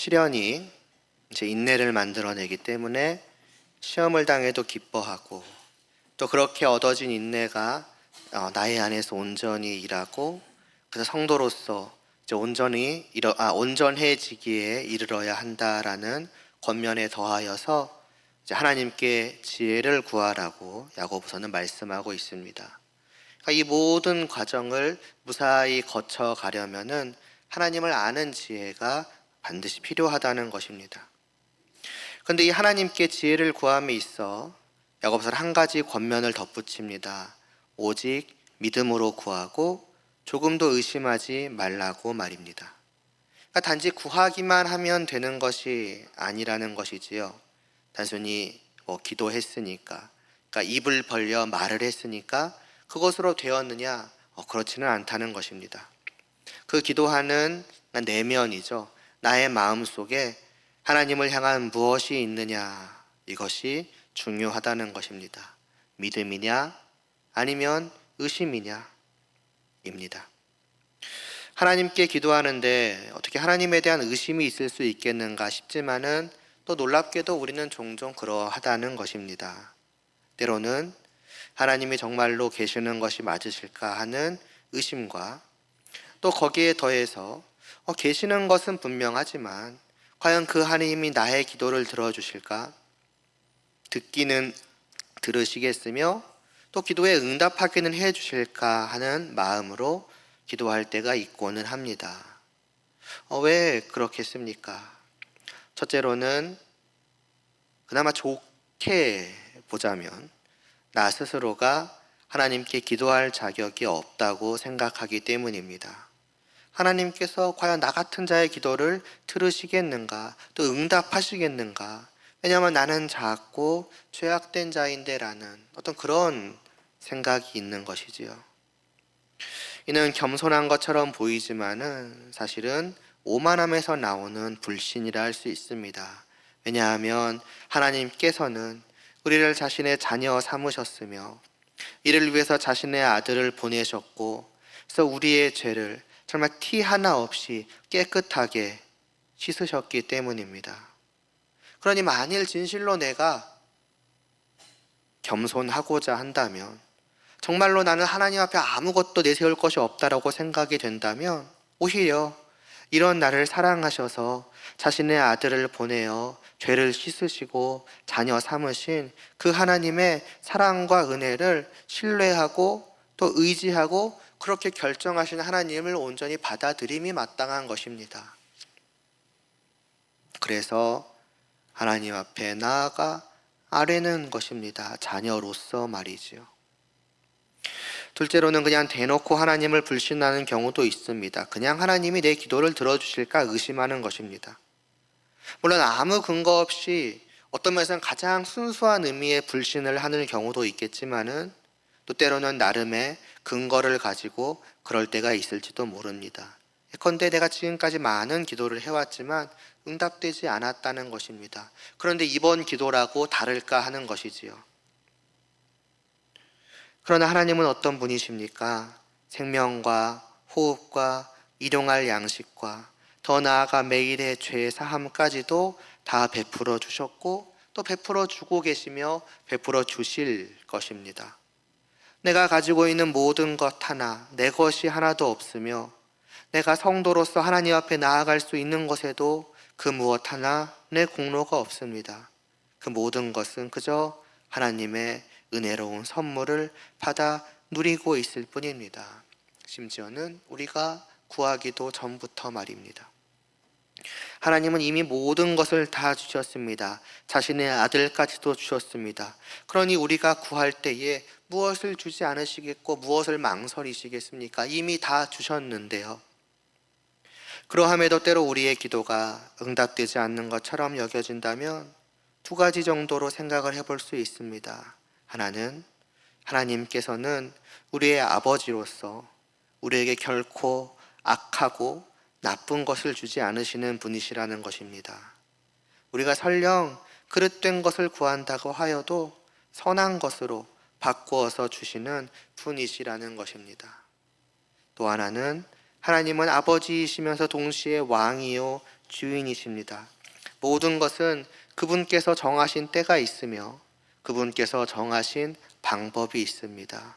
시련이 이제 인내를 만들어내기 때문에 시험을 당해도 기뻐하고, 또 그렇게 얻어진 인내가 나의 안에서 온전히 일하고, 그래서 성도로서 이제 온전해지기에 이르러야 한다라는 권면에 더하여서 이제 하나님께 지혜를 구하라고 야고보서는 말씀하고 있습니다. 그러니까 이 모든 과정을 무사히 거쳐 가려면은 하나님을 아는 지혜가 반드시 필요하다는 것입니다. 그런데 이 하나님께 지혜를 구함에 있어 야고보서는 한 가지 권면을 덧붙입니다. 오직 믿음으로 구하고 조금도 의심하지 말라고 말입니다. 그러니까 단지 구하기만 하면 되는 것이 아니라는 것이지요. 단순히 기도했으니까, 그러니까 입을 벌려 말을 했으니까 그것으로 되었느냐? 그렇지는 않다는 것입니다. 그 기도하는 내면이죠. 나의 마음 속에 하나님을 향한 무엇이 있느냐, 이것이 중요하다는 것입니다. 믿음이냐 아니면 의심이냐 입니다. 하나님께 기도하는데 어떻게 하나님에 대한 의심이 있을 수 있겠는가 싶지만은 또 놀랍게도 우리는 종종 그러하다는 것입니다. 때로는 하나님이 정말로 계시는 것이 맞으실까 하는 의심과, 또 거기에 더해서 계시는 것은 분명하지만 과연 그 하나님이 나의 기도를 들어주실까? 듣기는 들으시겠으며 또 기도에 응답하기는 해주실까 하는 마음으로 기도할 때가 있고는 합니다. 왜 그렇겠습니까? 첫째로는 그나마 좋게 보자면 나 스스로가 하나님께 기도할 자격이 없다고 생각하기 때문입니다. 하나님께서 과연 나 같은 자의 기도를 들으시겠는가, 또 응답하시겠는가? 왜냐하면 나는 작고 죄악된 자인데 라는 어떤 그런 생각이 있는 것이지요. 이는 겸손한 것처럼 보이지만은 사실은 오만함에서 나오는 불신이라 할 수 있습니다. 왜냐하면 하나님께서는 우리를 자신의 자녀 삼으셨으며 이를 위해서 자신의 아들을 보내셨고, 그래서 우리의 죄를 정말 티 하나 없이 깨끗하게 씻으셨기 때문입니다. 그러니 만일 진실로 내가 겸손하고자 한다면, 정말로 나는 하나님 앞에 아무것도 내세울 것이 없다라고 생각이 된다면, 오히려 이런 나를 사랑하셔서 자신의 아들을 보내어 죄를 씻으시고 자녀 삼으신 그 하나님의 사랑과 은혜를 신뢰하고 또 의지하고 그렇게 결정하신 하나님을 온전히 받아들임이 마땅한 것입니다. 그래서 하나님 앞에 나아가 아뢰는 것입니다. 자녀로서 말이지요. 둘째로는 그냥 대놓고 하나님을 불신하는 경우도 있습니다. 그냥 하나님이 내 기도를 들어주실까 의심하는 것입니다. 물론 아무 근거 없이 어떤 면에서는 가장 순수한 의미의 불신을 하는 경우도 있겠지만은, 또 때로는 나름의 근거를 가지고 그럴 때가 있을지도 모릅니다. 예컨대 내가 지금까지 많은 기도를 해왔지만 응답되지 않았다는 것입니다. 그런데 이번 기도라고 다를까 하는 것이지요. 그러나 하나님은 어떤 분이십니까? 생명과 호흡과 일용할 양식과 더 나아가 매일의 죄 사함까지도 다 베풀어 주셨고, 또 베풀어 주고 계시며 베풀어 주실 것입니다. 내가 가지고 있는 모든 것 하나, 내 것이 하나도 없으며 내가 성도로서 하나님 앞에 나아갈 수 있는 것에도 그 무엇 하나 내 공로가 없습니다. 그 모든 것은 그저 하나님의 은혜로운 선물을 받아 누리고 있을 뿐입니다. 심지어는 우리가 구하기도 전부터 말입니다. 하나님은 이미 모든 것을 다 주셨습니다. 자신의 아들까지도 주셨습니다. 그러니 우리가 구할 때에 무엇을 주지 않으시겠고 무엇을 망설이시겠습니까? 이미 다 주셨는데요. 그러함에도 때로 우리의 기도가 응답되지 않는 것처럼 여겨진다면 두 가지 정도로 생각을 해볼 수 있습니다. 하나는 하나님께서는 우리의 아버지로서 우리에게 결코 악하고 나쁜 것을 주지 않으시는 분이시라는 것입니다. 우리가 설령 그릇된 것을 구한다고 하여도 선한 것으로 바꾸어서 주시는 분이시라는 것입니다. 또 하나는 하나님은 아버지이시면서 동시에 왕이요 주인이십니다. 모든 것은 그분께서 정하신 때가 있으며 그분께서 정하신 방법이 있습니다.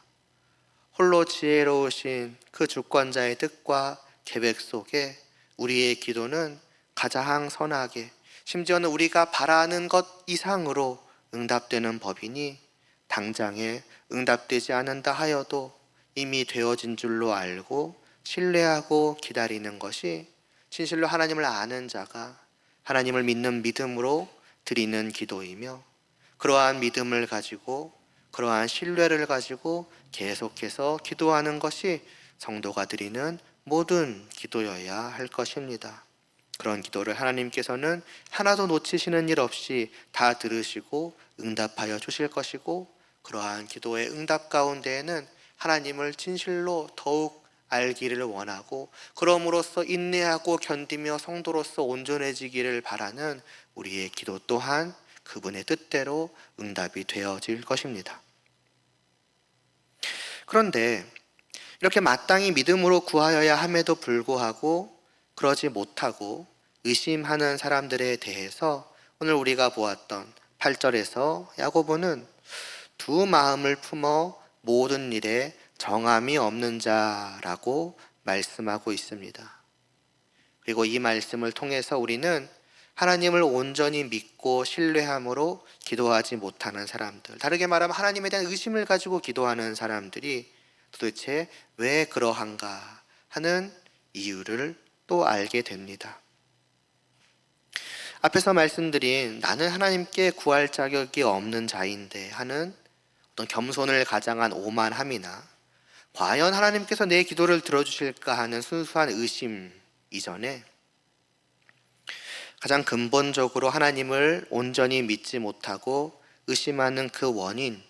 홀로 지혜로우신 그 주권자의 뜻과 계획 속에 우리의 기도는 가장 선하게, 심지어는 우리가 바라는 것 이상으로 응답되는 법이니 당장에 응답되지 않는다 하여도 이미 되어진 줄로 알고 신뢰하고 기다리는 것이 진실로 하나님을 아는 자가 하나님을 믿는 믿음으로 드리는 기도이며, 그러한 믿음을 가지고 그러한 신뢰를 가지고 계속해서 기도하는 것이 성도가 드리는 모든 기도여야 할 것입니다. 그런 기도를 하나님께서는 하나도 놓치시는 일 없이 다 들으시고 응답하여 주실 것이고, 그러한 기도의 응답 가운데에는 하나님을 진실로 더욱 알기를 원하고 그럼으로써 인내하고 견디며 성도로서 온전해지기를 바라는 우리의 기도 또한 그분의 뜻대로 응답이 되어질 것입니다. 그런데 이렇게 마땅히 믿음으로 구하여야 함에도 불구하고 그러지 못하고 의심하는 사람들에 대해서 오늘 우리가 보았던 8절에서 야고보는 두 마음을 품어 모든 일에 정함이 없는 자라고 말씀하고 있습니다. 그리고 이 말씀을 통해서 우리는 하나님을 온전히 믿고 신뢰함으로 기도하지 못하는 사람들, 다르게 말하면 하나님에 대한 의심을 가지고 기도하는 사람들이 도대체 왜 그러한가 하는 이유를 또 알게 됩니다. 앞에서 말씀드린 나는 하나님께 구할 자격이 없는 자인데 하는 어떤 겸손을 가장한 오만함이나 과연 하나님께서 내 기도를 들어주실까 하는 순수한 의심 이전에 가장 근본적으로 하나님을 온전히 믿지 못하고 의심하는 그 원인,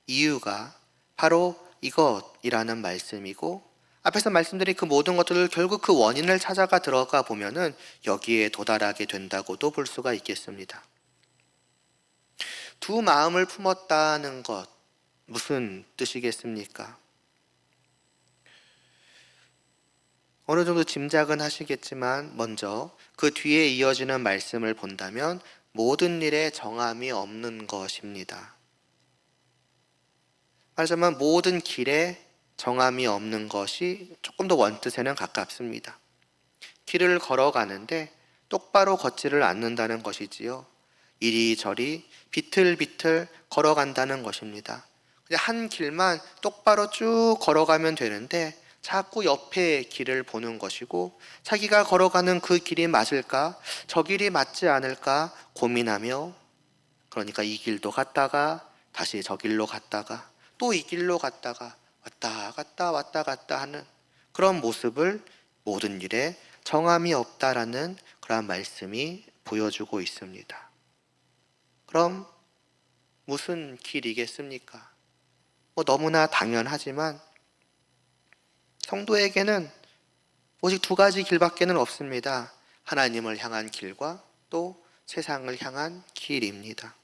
이유가 바로 이것이라는 말씀이고, 앞에서 말씀드린 그 모든 것들을 결국 그 원인을 찾아가 들어가 보면은 여기에 도달하게 된다고도 볼 수가 있겠습니다. 두 마음을 품었다는 것, 무슨 뜻이겠습니까? 어느 정도 짐작은 하시겠지만 먼저 그 뒤에 이어지는 말씀을 본다면 모든 일에 정함이 없는 것입니다. 말하자면 모든 길에 정함이 없는 것이 조금 더 원뜻에는 가깝습니다. 길을 걸어가는데 똑바로 걷지를 않는다는 것이지요. 이리저리 비틀비틀 걸어간다는 것입니다. 그냥 한 길만 똑바로 쭉 걸어가면 되는데 자꾸 옆에 길을 보는 것이고, 자기가 걸어가는 그 길이 맞을까, 저 길이 맞지 않을까 고민하며, 그러니까 이 길도 갔다가 다시 저 길로 갔다가 또 이 길로 갔다가 왔다 갔다 왔다 갔다 하는 그런 모습을 모든 일에 정함이 없다라는 그런 말씀이 보여주고 있습니다. 그럼 무슨 길이겠습니까? 너무나 당연하지만 성도에게는 오직 두 가지 길밖에는 없습니다. 하나님을 향한 길과 또 세상을 향한 길입니다.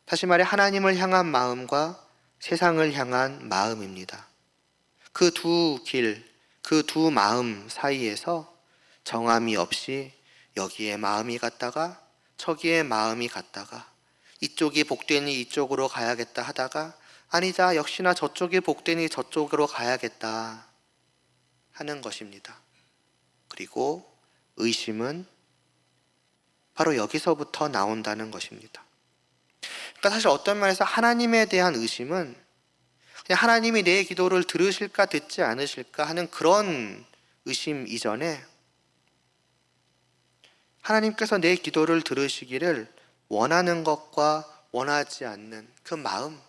다시 말해 하나님을 향한 마음과 세상을 향한 마음입니다. 그 두 길, 그 두 마음 사이에서 정함이 없이 여기에 마음이 갔다가 저기에 마음이 갔다가 이쪽이 복되니 이쪽으로 가야겠다 하다가 아니다, 역시나 저쪽이 복되니 저쪽으로 가야겠다 하는 것입니다. 그리고 의심은 바로 여기서부터 나온다는 것입니다. 그러니까 사실 어떤 면에서 하나님에 대한 의심은 그냥 하나님이 내 기도를 들으실까 듣지 않으실까 하는 그런 의심 이전에 하나님께서 내 기도를 들으시기를 원하는 것과 원하지 않는 그 마음,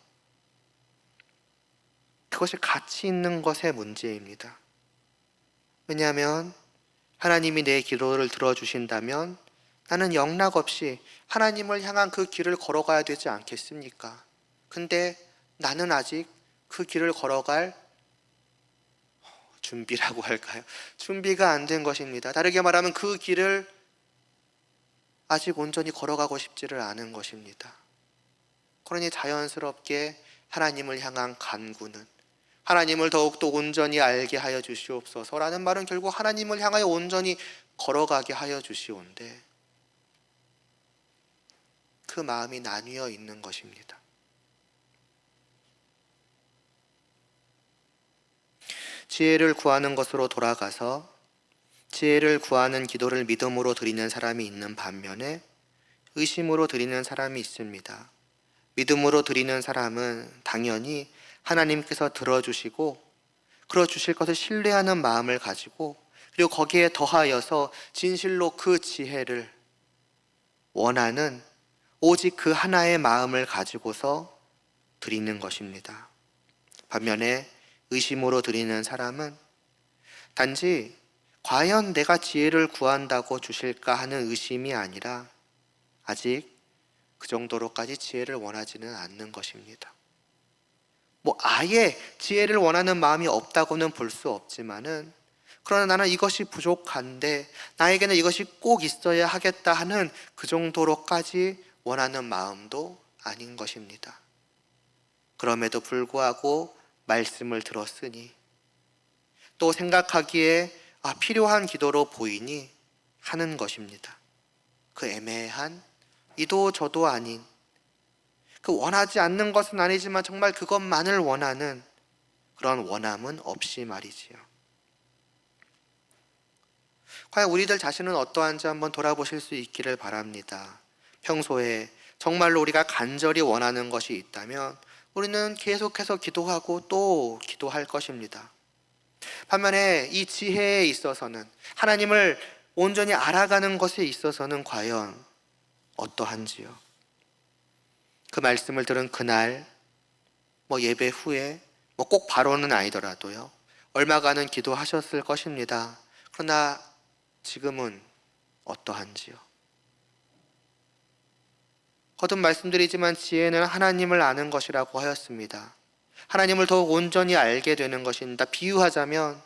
그것이 같이 있는 것의 문제입니다. 왜냐하면 하나님이 내 기도를 들어주신다면 나는 영락없이 하나님을 향한 그 길을 걸어가야 되지 않겠습니까? 근데 나는 아직 그 길을 걸어갈 준비라고 할까요? 준비가 안 된 것입니다. 다르게 말하면 그 길을 아직 온전히 걸어가고 싶지를 않은 것입니다. 그러니 자연스럽게 하나님을 향한 간구는, 하나님을 더욱더 온전히 알게 하여 주시옵소서라는 말은 결국 하나님을 향하여 온전히 걸어가게 하여 주시온데 그 마음이 나뉘어 있는 것입니다. 지혜를 구하는 것으로 돌아가서 지혜를 구하는 기도를 믿음으로 드리는 사람이 있는 반면에 의심으로 드리는 사람이 있습니다. 믿음으로 드리는 사람은 당연히 하나님께서 들어주시고 그러주실 것을 신뢰하는 마음을 가지고 그리고 거기에 더하여서 진실로 그 지혜를 원하는 오직 그 하나의 마음을 가지고서 드리는 것입니다. 반면에 의심으로 드리는 사람은 단지 과연 내가 지혜를 구한다고 주실까 하는 의심이 아니라 아직 그 정도로까지 지혜를 원하지는 않는 것입니다. 아예 지혜를 원하는 마음이 없다고는 볼 수 없지만은 그러나 나는 이것이 부족한데 나에게는 이것이 꼭 있어야 하겠다 하는 그 정도로까지 원하는 마음도 아닌 것입니다. 그럼에도 불구하고 말씀을 들었으니 또 생각하기에 필요한 기도로 보이니 하는 것입니다. 그 애매한 이도 저도 아닌 그 원하지 않는 것은 아니지만 정말 그것만을 원하는 그런 원함은 없이 말이지요. 과연 우리들 자신은 어떠한지 한번 돌아보실 수 있기를 바랍니다. 평소에 정말로 우리가 간절히 원하는 것이 있다면 우리는 계속해서 기도하고 또 기도할 것입니다. 반면에 이 지혜에 있어서는 하나님을 온전히 알아가는 것에 있어서는 과연 어떠한지요? 그 말씀을 들은 그날 예배 후에 꼭 바로는 아니더라도요 얼마간은 기도하셨을 것입니다. 그러나 지금은 어떠한지요? 거듭 말씀드리지만 지혜는 하나님을 아는 것이라고 하였습니다. 하나님을 더욱 온전히 알게 되는 것입니다. 비유하자면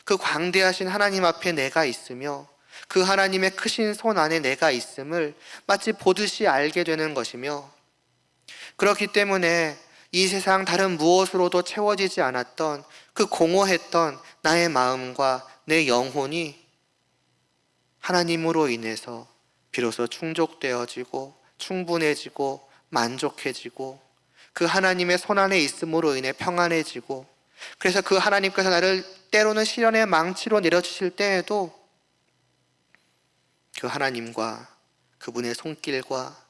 그 광대하신 하나님 앞에 내가 있으며 그 하나님의 크신 손 안에 내가 있음을 마치 보듯이 알게 되는 것이며 그렇기 때문에 이 세상 다른 무엇으로도 채워지지 않았던 그 공허했던 나의 마음과 내 영혼이 하나님으로 인해서 비로소 충족되어지고 충분해지고 만족해지고 그 하나님의 손 안에 있음으로 인해 평안해지고 그래서 그 하나님께서 나를 때로는 시련의 망치로 내려주실 때에도 그 하나님과 그분의 손길과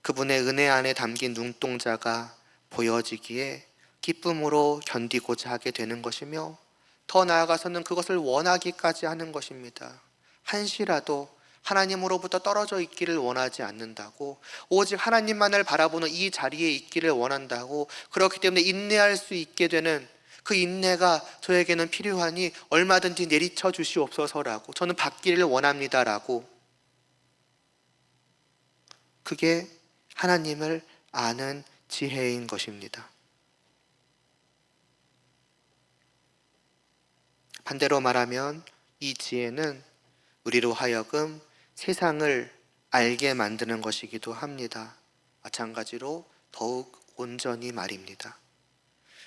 그분의 은혜 안에 담긴 눈동자가 보여지기에 기쁨으로 견디고자 하게 되는 것이며 더 나아가서는 그것을 원하기까지 하는 것입니다. 한시라도 하나님으로부터 떨어져 있기를 원하지 않는다고 오직 하나님만을 바라보는 이 자리에 있기를 원한다고 그렇기 때문에 인내할 수 있게 되는 그 인내가 저에게는 필요하니 얼마든지 내리쳐 주시옵소서라고 저는 받기를 원합니다라고 그게 하나님을 아는 지혜인 것입니다. 반대로 말하면 이 지혜는 우리로 하여금 세상을 알게 만드는 것이기도 합니다. 마찬가지로 더욱 온전히 말입니다.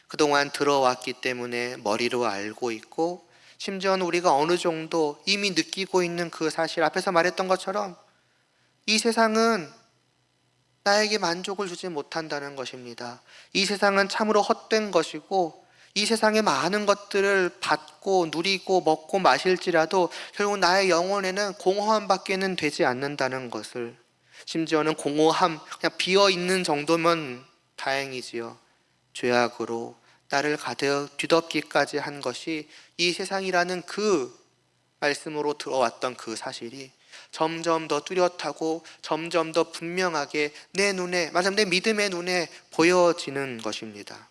그동안 들어왔기 때문에 머리로 알고 있고 심지어는 우리가 어느 정도 이미 느끼고 있는 그 사실 앞에서 말했던 것처럼 이 세상은 나에게 만족을 주지 못한다는 것입니다. 이 세상은 참으로 헛된 것이고 이 세상의 많은 것들을 받고 누리고 먹고 마실지라도 결국 나의 영혼에는 공허함밖에는 되지 않는다는 것을 심지어는 공허함, 그냥 비어있는 정도면 다행이지요. 죄악으로 나를 가득 뒤덮기까지 한 것이 이 세상이라는 그 말씀으로 들어왔던 그 사실이 점점 더 뚜렷하고 점점 더 분명하게 내 눈에, 맞아요, 내 믿음의 눈에 보여지는 것입니다.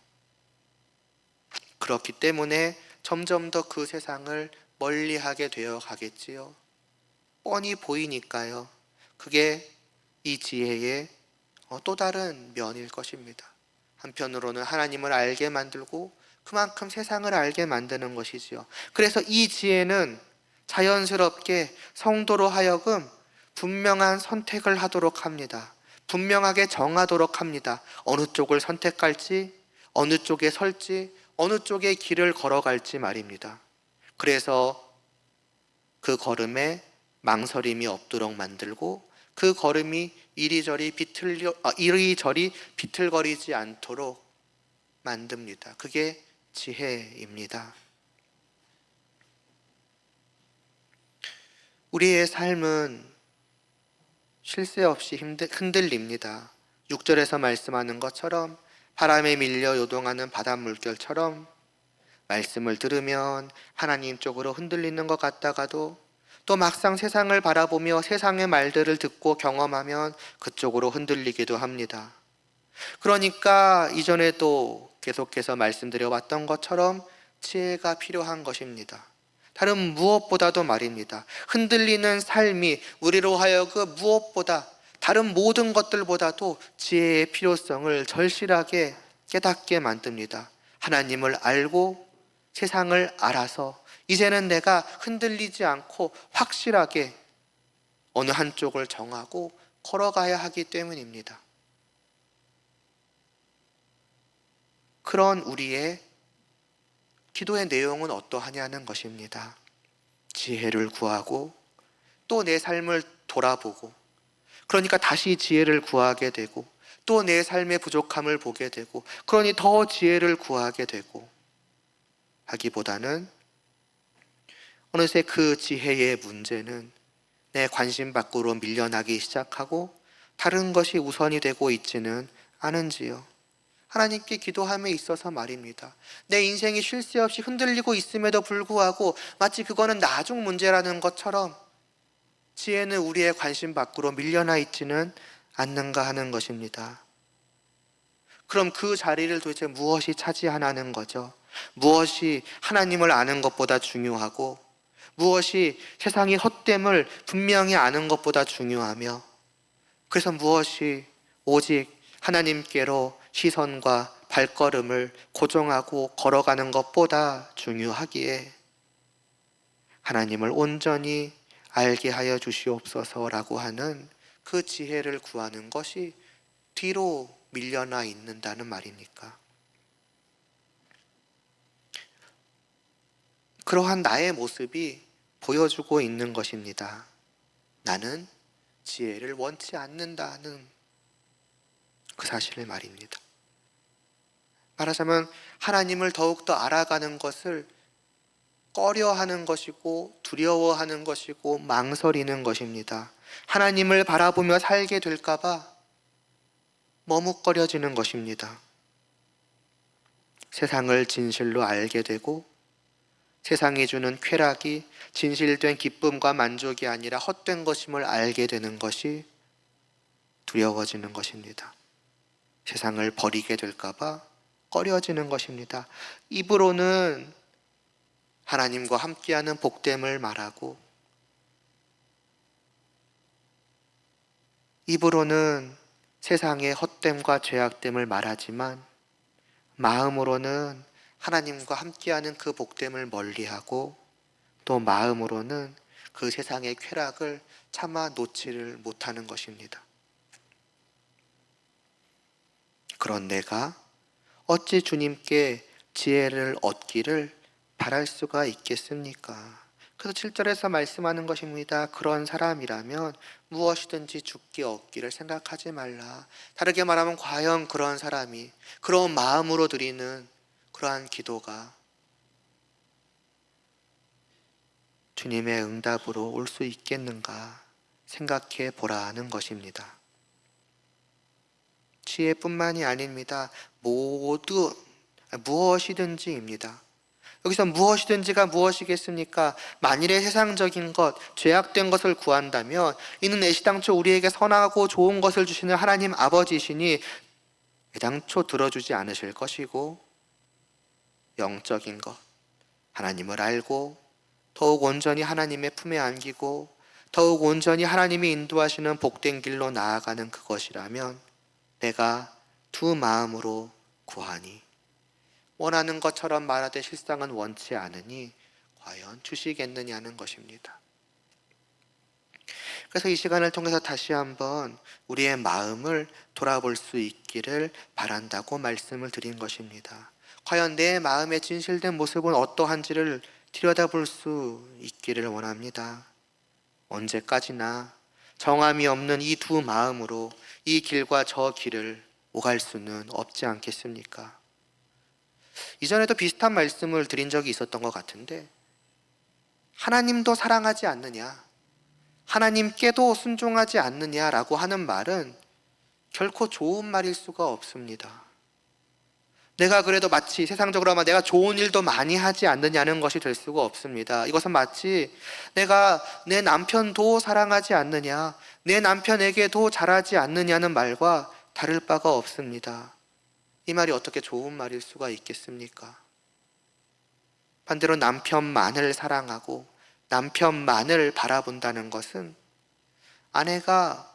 그렇기 때문에 점점 더 그 세상을 멀리하게 되어 가겠지요. 뻔히 보이니까요. 그게 이 지혜의 또 다른 면일 것입니다. 한편으로는 하나님을 알게 만들고 그만큼 세상을 알게 만드는 것이지요. 그래서 이 지혜는 자연스럽게 성도로 하여금 분명한 선택을 하도록 합니다. 분명하게 정하도록 합니다. 어느 쪽을 선택할지, 어느 쪽에 설지, 어느 쪽에 길을 걸어갈지 말입니다. 그래서 그 걸음에 망설임이 없도록 만들고 그 걸음이 이리저리 비틀거리지 않도록 만듭니다. 그게 지혜입니다. 우리의 삶은 쉴 새 없이 흔들립니다. 6절에서 말씀하는 것처럼 바람에 밀려 요동하는 바닷물결처럼 말씀을 들으면 하나님 쪽으로 흔들리는 것 같다가도 또 막상 세상을 바라보며 세상의 말들을 듣고 경험하면 그쪽으로 흔들리기도 합니다. 그러니까 이전에도 계속해서 말씀드려왔던 것처럼 지혜가 필요한 것입니다. 다른 무엇보다도 말입니다. 흔들리는 삶이 우리로 하여금 무엇보다 다른 모든 것들보다도 지혜의 필요성을 절실하게 깨닫게 만듭니다. 하나님을 알고 세상을 알아서 이제는 내가 흔들리지 않고 확실하게 어느 한쪽을 정하고 걸어가야 하기 때문입니다. 그런 우리의 기도의 내용은 어떠하냐는 것입니다. 지혜를 구하고 또 내 삶을 돌아보고, 그러니까 다시 지혜를 구하게 되고 또 내 삶의 부족함을 보게 되고, 그러니 더 지혜를 구하게 되고 하기보다는 어느새 그 지혜의 문제는 내 관심 밖으로 밀려나기 시작하고 다른 것이 우선이 되고 있지는 않은지요. 하나님께 기도함에 있어서 말입니다. 내 인생이 쉴 새 없이 흔들리고 있음에도 불구하고 마치 그거는 나중 문제라는 것처럼 지혜는 우리의 관심 밖으로 밀려나 있지는 않는가 하는 것입니다. 그럼 그 자리를 도대체 무엇이 차지하냐는 거죠. 무엇이 하나님을 아는 것보다 중요하고 무엇이 세상의 헛됨을 분명히 아는 것보다 중요하며, 그래서 무엇이 오직 하나님께로 시선과 발걸음을 고정하고 걸어가는 것보다 중요하기에 하나님을 온전히 알게 하여 주시옵소서라고 하는 그 지혜를 구하는 것이 뒤로 밀려나 있는다는 말입니까? 그러한 나의 모습이 보여주고 있는 것입니다. 나는 지혜를 원치 않는다는 그 사실을 말입니다. 말하자면 하나님을 더욱더 알아가는 것을 꺼려하는 것이고 두려워하는 것이고 망설이는 것입니다. 하나님을 바라보며 살게 될까봐 머뭇거려지는 것입니다. 세상을 진실로 알게 되고 세상이 주는 쾌락이 진실된 기쁨과 만족이 아니라 헛된 것임을 알게 되는 것이 두려워지는 것입니다. 세상을 버리게 될까봐 꺼려지는 것입니다. 입으로는 하나님과 함께하는 복됨을 말하고 입으로는 세상의 헛됨과 죄악됨을 말하지만 마음으로는 하나님과 함께하는 그 복됨을 멀리하고 또 마음으로는 그 세상의 쾌락을 차마 놓지를 못하는 것입니다. 그런 내가 어찌 주님께 지혜를 얻기를 바랄 수가 있겠습니까? 그래서 7절에서 말씀하는 것입니다. 그런 사람이라면 무엇이든지 죽기 얻기를 생각하지 말라. 다르게 말하면 과연 그런 사람이 그런 마음으로 드리는 그러한 기도가 주님의 응답으로 올 수 있겠는가 생각해 보라 하는 것입니다. 지혜뿐만이 아닙니다. 모두 무엇이든지입니다. 여기서 무엇이든지가 무엇이겠습니까? 만일의 세상적인 것, 죄악된 것을 구한다면 이는 애시당초 우리에게 선하고 좋은 것을 주시는 하나님 아버지시니 애당초 들어주지 않으실 것이고, 영적인 것, 하나님을 알고 더욱 온전히 하나님의 품에 안기고 더욱 온전히 하나님이 인도하시는 복된 길로 나아가는 그것이라면 내가 두 마음으로 구하니 원하는 것처럼 말하되 실상은 원치 않으니 과연 주시겠느냐는 것입니다. 그래서 이 시간을 통해서 다시 한번 우리의 마음을 돌아볼 수 있기를 바란다고 말씀을 드린 것입니다. 과연 내 마음의 진실된 모습은 어떠한지를 들여다볼 수 있기를 원합니다. 언제까지나 정함이 없는 이 두 마음으로 이 길과 저 길을 오갈 수는 없지 않겠습니까? 이전에도 비슷한 말씀을 드린 적이 있었던 것 같은데, 하나님도 사랑하지 않느냐, 하나님께도 순종하지 않느냐라고 하는 말은 결코 좋은 말일 수가 없습니다. 내가 그래도 마치 세상적으로 하면 내가 좋은 일도 많이 하지 않느냐는 것이 될 수가 없습니다. 이것은 마치 내가 내 남편도 사랑하지 않느냐, 내 남편에게도 잘하지 않느냐는 말과 다를 바가 없습니다. 이 말이 어떻게 좋은 말일 수가 있겠습니까? 반대로 남편만을 사랑하고 남편만을 바라본다는 것은 아내가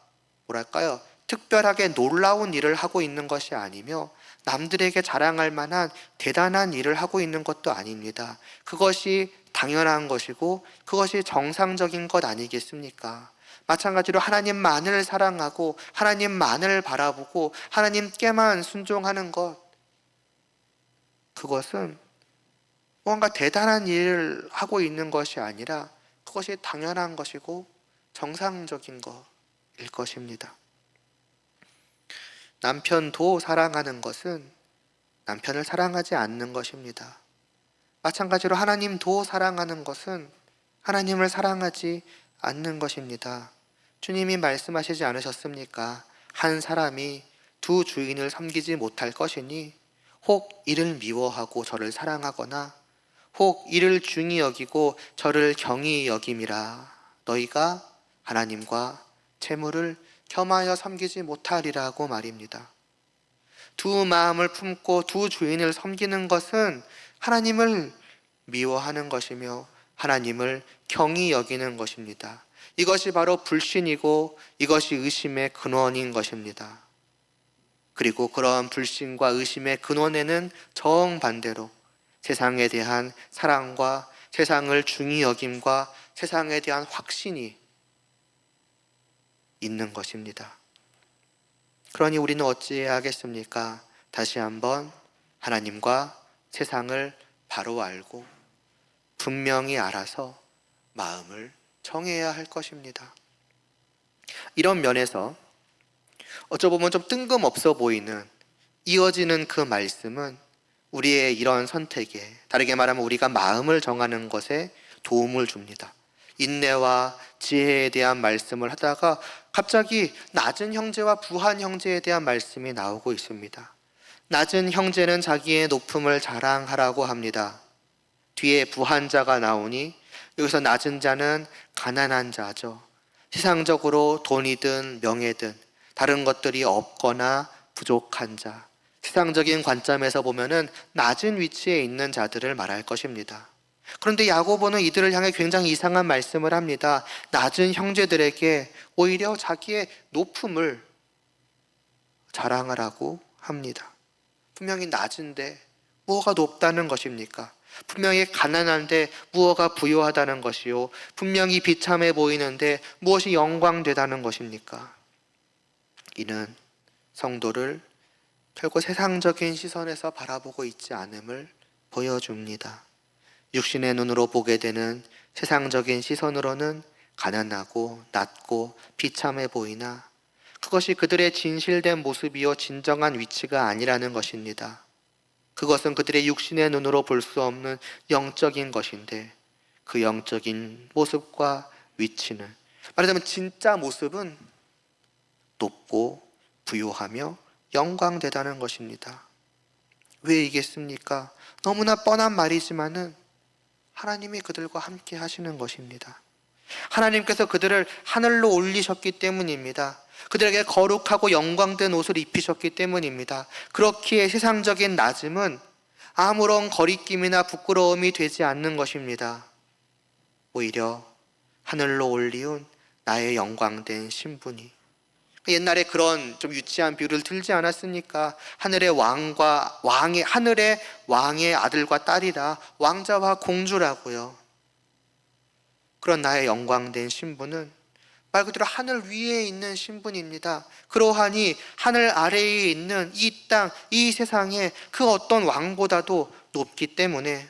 특별하게 놀라운 일을 하고 있는 것이 아니며 남들에게 자랑할 만한 대단한 일을 하고 있는 것도 아닙니다. 그것이 당연한 것이고 그것이 정상적인 것 아니겠습니까? 마찬가지로 하나님만을 사랑하고 하나님만을 바라보고 하나님께만 순종하는 것, 그것은 뭔가 대단한 일을 하고 있는 것이 아니라 그것이 당연한 것이고 정상적인 것일 것입니다. 남편도 사랑하는 것은 남편을 사랑하지 않는 것입니다. 마찬가지로 하나님도 사랑하는 것은 하나님을 사랑하지 않는 것입니다. 주님이 말씀하시지 않으셨습니까? 한 사람이 두 주인을 섬기지 못할 것이니 혹 이를 미워하고 저를 사랑하거나 혹 이를 중히 여기고 저를 경히 여김이라. 너희가 하나님과 재물을 겸하여 섬기지 못하리라고 말입니다. 두 마음을 품고 두 주인을 섬기는 것은 하나님을 미워하는 것이며 하나님을 경히 여기는 것입니다. 이것이 바로 불신이고 이것이 의심의 근원인 것입니다. 그리고 그러한 불신과 의심의 근원에는 정반대로 세상에 대한 사랑과 세상을 중히 여김과 세상에 대한 확신이 있는 것입니다. 그러니 우리는 어찌해야 하겠습니까? 다시 한번 하나님과 세상을 바로 알고 분명히 알아서 마음을 정해야 할 것입니다. 이런 면에서 어쩌보면 좀 뜬금없어 보이는 이어지는 그 말씀은 우리의 이런 선택에, 다르게 말하면 우리가 마음을 정하는 것에 도움을 줍니다. 인내와 지혜에 대한 말씀을 하다가 갑자기 낮은 형제와 부한 형제에 대한 말씀이 나오고 있습니다. 낮은 형제는 자기의 높음을 자랑하라고 합니다. 뒤에 부한 자가 나오니 여기서 낮은 자는 가난한 자죠. 세상적으로 돈이든 명예든 다른 것들이 없거나 부족한 자, 세상적인 관점에서 보면은 낮은 위치에 있는 자들을 말할 것입니다. 그런데 야고보는 이들을 향해 굉장히 이상한 말씀을 합니다. 낮은 형제들에게 오히려 자기의 높음을 자랑하라고 합니다. 분명히 낮은데 무엇가 높다는 것입니까? 분명히 가난한데 무엇가 부유하다는 것이요, 분명히 비참해 보이는데 무엇이 영광되다는 것입니까? 이는 성도를 결코 세상적인 시선에서 바라보고 있지 않음을 보여줍니다. 육신의 눈으로 보게 되는 세상적인 시선으로는 가난하고 낮고 비참해 보이나 그것이 그들의 진실된 모습이요 진정한 위치가 아니라는 것입니다. 그것은 그들의 육신의 눈으로 볼 수 없는 영적인 것인데 그 영적인 모습과 위치는, 말하자면 진짜 모습은 높고 부유하며 영광되다는 것입니다. 왜 이겠습니까? 너무나 뻔한 말이지만은 하나님이 그들과 함께 하시는 것입니다. 하나님께서 그들을 하늘로 올리셨기 때문입니다. 그들에게 거룩하고 영광된 옷을 입히셨기 때문입니다. 그렇기에 세상적인 낮음은 아무런 거리낌이나 부끄러움이 되지 않는 것입니다. 오히려 하늘로 올리운 나의 영광된 신분이, 옛날에 그런 좀 유치한 비유를 들지 않았습니까? 하늘의 왕의 아들과 딸이라 왕자와 공주라고요. 그런 나의 영광된 신분은 말 그대로 하늘 위에 있는 신분입니다. 그러하니 하늘 아래에 있는 이 땅, 이 세상에 그 어떤 왕보다도 높기 때문에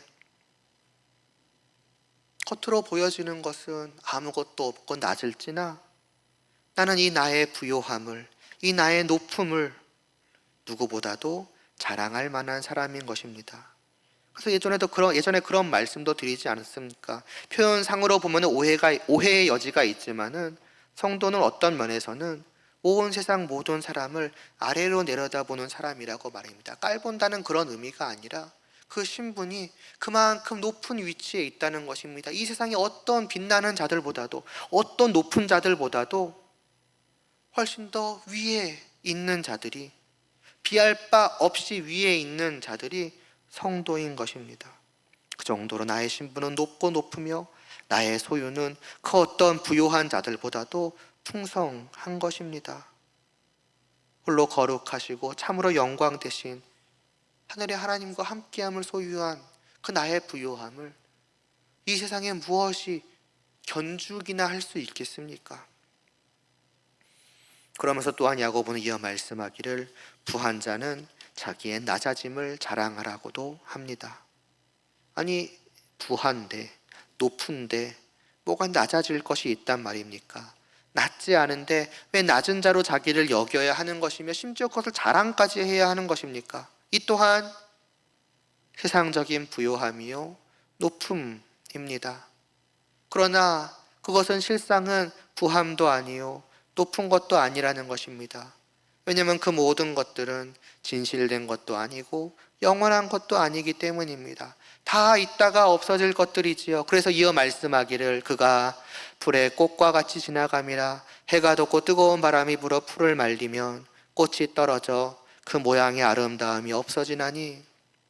겉으로 보여지는 것은 아무것도 없고 낮을지나 나는 이 나의 부요함을, 이 나의 높음을 누구보다도 자랑할 만한 사람인 것입니다. 그래서 예전에 그런 말씀도 드리지 않았습니까? 표현상으로 보면 오해의 여지가 있지만은 성도는 어떤 면에서는 온 세상 모든 사람을 아래로 내려다보는 사람이라고 말입니다. 깔본다는 그런 의미가 아니라 그 신분이 그만큼 높은 위치에 있다는 것입니다. 이 세상의 어떤 빛나는 자들보다도, 어떤 높은 자들보다도 훨씬 더 위에 있는 자들이, 비할 바 없이 위에 있는 자들이 성도인 것입니다. 그 정도로 나의 신분은 높고 높으며 나의 소유는 그 어떤 부요한 자들보다도 풍성한 것입니다. 홀로 거룩하시고 참으로 영광 되신 하늘의 하나님과 함께함을 소유한 그 나의 부요함을 이 세상에 무엇이 견주기나 할 수 있겠습니까? 그러면서 또한 야고보는 이어 말씀하기를 부한 자는 자기의 낮아짐을 자랑하라고도 합니다. 아니, 부한데, 높은데 뭐가 낮아질 것이 있단 말입니까? 낮지 않은데 왜 낮은 자로 자기를 여겨야 하는 것이며 심지어 그것을 자랑까지 해야 하는 것입니까? 이 또한 세상적인 부요함이요 높음입니다. 그러나 그것은 실상은 부함도 아니요 높은 것도 아니라는 것입니다. 왜냐하면 그 모든 것들은 진실된 것도 아니고 영원한 것도 아니기 때문입니다. 다 있다가 없어질 것들이지요. 그래서 이어 말씀하기를 그가 불의 꽃과 같이 지나감이라. 해가 돋고 뜨거운 바람이 불어 풀을 말리면 꽃이 떨어져 그 모양의 아름다움이 없어지나니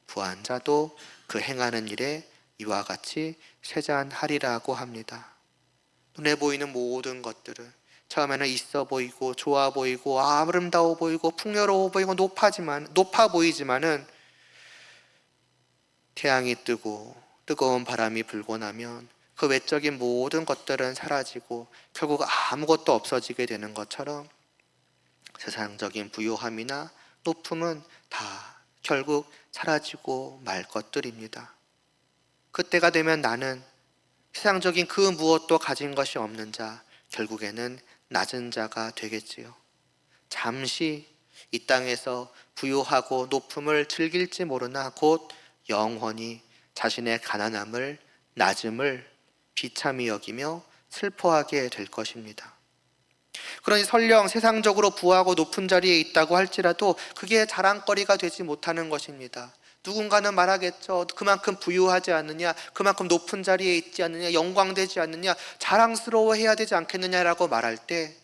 부한 자도 그 행하는 일에 이와 같이 세잔하리라고 합니다. 눈에 보이는 모든 것들은 처음에는 있어 보이고 좋아 보이고 아름다워 보이고 풍요로워 보이고 높아 보이지만은 태양이 뜨고 뜨거운 바람이 불고 나면 그 외적인 모든 것들은 사라지고 결국 아무것도 없어지게 되는 것처럼 세상적인 부요함이나 높음은 다 결국 사라지고 말 것들입니다. 그때가 되면 나는 세상적인 그 무엇도 가진 것이 없는 자, 결국에는 낮은 자가 되겠지요. 잠시 이 땅에서 부유하고 높음을 즐길지 모르나 곧 영원히 자신의 가난함을, 낮음을 비참히 여기며 슬퍼하게 될 것입니다. 그러니 설령 세상적으로 부하고 높은 자리에 있다고 할지라도 그게 자랑거리가 되지 못하는 것입니다. 누군가는 말하겠죠. 그만큼 부유하지 않느냐, 그만큼 높은 자리에 있지 않느냐, 영광되지 않느냐, 자랑스러워해야 되지 않겠느냐라고 말할 때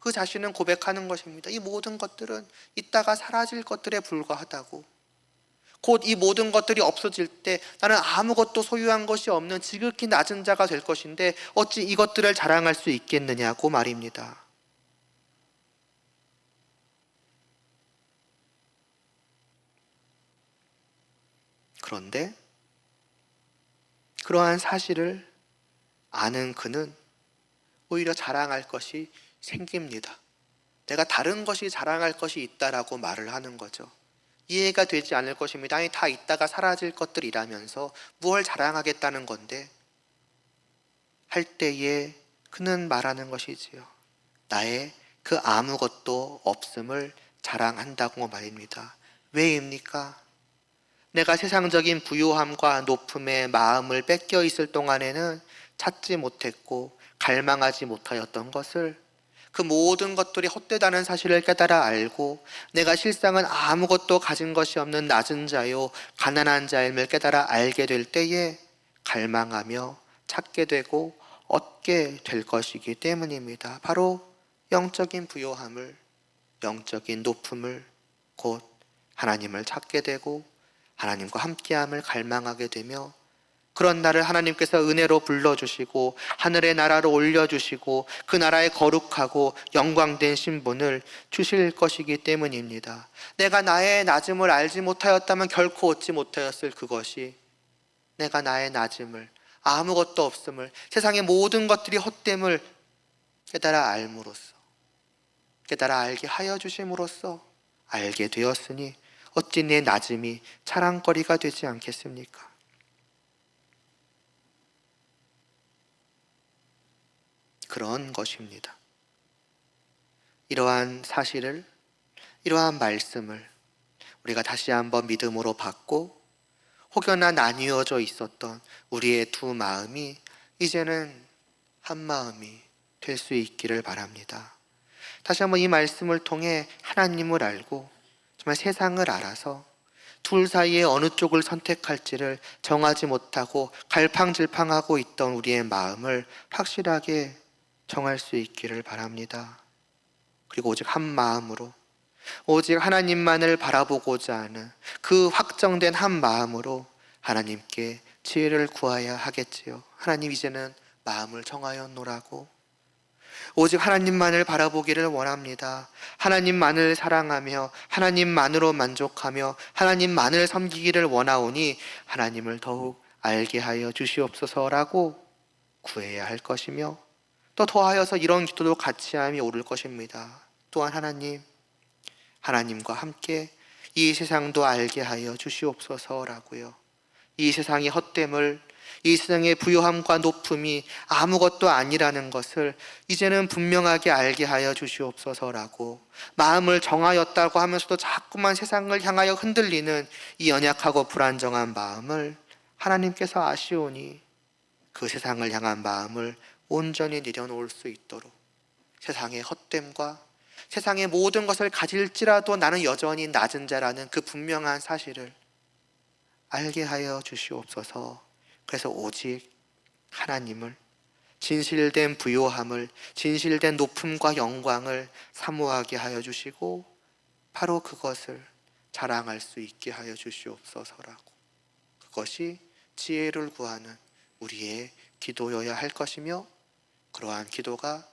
그 자신은 고백하는 것입니다. 이 모든 것들은 이따가 사라질 것들에 불과하다고. 곧 이 모든 것들이 없어질 때 나는 아무것도 소유한 것이 없는 지극히 낮은 자가 될 것인데 어찌 이것들을 자랑할 수 있겠느냐고 말입니다. 그런데 그러한 사실을 아는 그는 오히려 자랑할 것이 생깁니다. 내가 다른 것이 자랑할 것이 있다라고 말을 하는 거죠. 이해가 되지 않을 것입니다. 아니, 다 있다가 사라질 것들이라면서 무엇을 자랑하겠다는 건데 할 때에 그는 말하는 것이지요. 나의 그 아무것도 없음을 자랑한다고 말입니다. 왜입니까? 내가 세상적인 부유함과 높음에 마음을 뺏겨 있을 동안에는 찾지 못했고 갈망하지 못하였던 것을 그 모든 것들이 헛되다는 사실을 깨달아 알고 내가 실상은 아무것도 가진 것이 없는 낮은 자요 가난한 자임을 깨달아 알게 될 때에 갈망하며 찾게 되고 얻게 될 것이기 때문입니다. 바로 영적인 부요함을, 영적인 높음을, 곧 하나님을 찾게 되고 하나님과 함께함을 갈망하게 되며 그런 나를 하나님께서 은혜로 불러주시고 하늘의 나라로 올려주시고 그 나라의 거룩하고 영광된 신분을 주실 것이기 때문입니다. 내가 나의 낮음을 알지 못하였다면 결코 얻지 못하였을 그것이 내가 나의 낮음을, 아무것도 없음을, 세상의 모든 것들이 헛됨을 깨달아 알므로써, 깨달아 알게 하여 주심으로써 알게 되었으니 어찌 내 낮음이 자랑거리가 되지 않겠습니까? 그런 것입니다. 이러한 사실을, 이러한 말씀을 우리가 다시 한번 믿음으로 받고 혹여나 나뉘어져 있었던 우리의 두 마음이 이제는 한 마음이 될 수 있기를 바랍니다. 다시 한번 이 말씀을 통해 하나님을 알고 정말 세상을 알아서 둘 사이에 어느 쪽을 선택할지를 정하지 못하고 갈팡질팡하고 있던 우리의 마음을 확실하게 정할 수 있기를 바랍니다. 그리고 오직 한 마음으로, 오직 하나님만을 바라보고자 하는 그 확정된 한 마음으로 하나님께 지혜를 구하여야 하겠지요. 하나님, 이제는 마음을 정하였노라고. 오직 하나님만을 바라보기를 원합니다. 하나님만을 사랑하며 하나님만으로 만족하며 하나님만을 섬기기를 원하오니 하나님을 더욱 알게 하여 주시옵소서라고 구해야 할 것이며, 또 더하여서 이런 기도도 같이 함이 옳을 것입니다. 또한 하나님, 하나님과 함께 이 세상도 알게 하여 주시옵소서라고요. 이 세상의 헛됨을, 이 세상의 부요함과 높음이 아무것도 아니라는 것을 이제는 분명하게 알게 하여 주시옵소서라고, 마음을 정하였다고 하면서도 자꾸만 세상을 향하여 흔들리는 이 연약하고 불안정한 마음을 하나님께서 아시오니 그 세상을 향한 마음을 온전히 내려놓을 수 있도록, 세상의 헛됨과 세상의 모든 것을 가질지라도 나는 여전히 낮은 자라는 그 분명한 사실을 알게 하여 주시옵소서. 그래서 오직 하나님을, 진실된 부요함을, 진실된 높음과 영광을 사모하게 하여 주시고 바로 그것을 자랑할 수 있게 하여 주시옵소서라고, 그것이 지혜를 구하는 우리의 기도여야 할 것이며, 그러한 기도가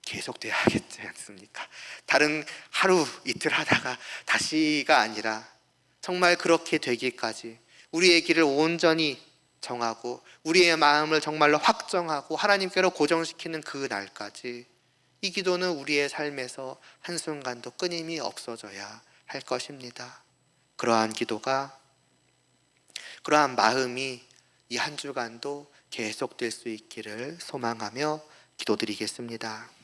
계속돼야 하겠지 않습니까? 다른 하루 이틀 하다가 다시가 아니라 정말 그렇게 되기까지 우리의 길을 온전히 정하고 우리의 마음을 정말로 확정하고 하나님께로 고정시키는 그 날까지 이 기도는 우리의 삶에서 한순간도 끊임이 없어져야 할 것입니다. 그러한 기도가, 그러한 마음이 이 한 주간도 계속될 수 있기를 소망하며 기도드리겠습니다.